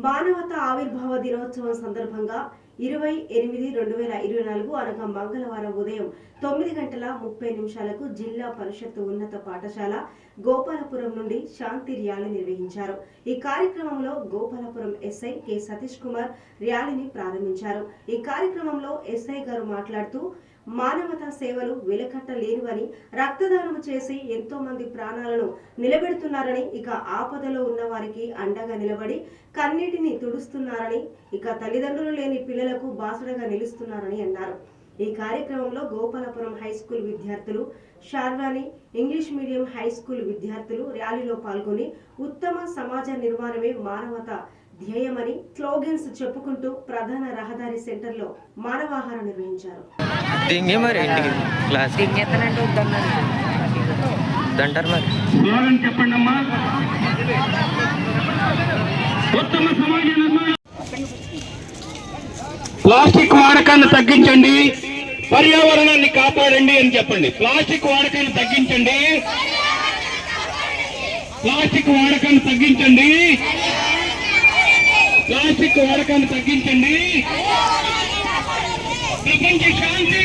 మానవతా ఆవిర్భావ దినోత్సవం సందర్భంగా 20/8/2024 అనగా మంగళవారం ఉదయం 9:30 జిల్లా పరిషత్ ఉన్నత పాఠశాల గోపాలపురం నుండి శాంతి ర్యాలీ నిర్వహించారు. ఈ కార్యక్రమంలో గోపాలపురం ఎస్ఐ కె సతీష్ కుమార్ ర్యాలీని ప్రారంభించారు. ఈ కార్యక్రమంలో ఎస్ఐ గారు మాట్లాడుతూ మానవతా సేవలు వెలకట్టలేనివని, రక్తదానం చేసి ఎంతో మంది ప్రాణాలను నిలబెడుతున్నారని, ఇక ఆపదలో ఉన్న వారికి అండగా నిలబడి కన్నీటిని తుడుస్తున్నారని, ఇక తల్లిదండ్రులు లేని పిల్లలకు బాసడగా నిలుస్తున్నారని అన్నారు. ఈ కార్యక్రమంలో గోపాలపురం హై స్కూల్ విద్యార్థులు, Sharvani English medium high school విద్యార్థులు ర్యాలీలో పాల్గొని ఉత్తమ సమాజ నిర్మాణమే మానవతా ధ్యేయమని స్లోగన్స్ చెప్పుకుంటూ ప్రధాన రహదారి సెంటర్లో మానవాహారం నిర్వహించారు. ప్లాస్టిక్ వాడకాన్ని తగ్గించండి, పర్యావరణాన్ని కాపాడండి అని చెప్పండి. ప్లాస్టిక్ వాడకాన్ని తగ్గించండి, ప్లాస్టిక్ వాడకాన్ని తగ్గించండి, ప్లాస్టిక్ వాడకాన్ని తగ్గించండి. ప్రపంచ శాంతి.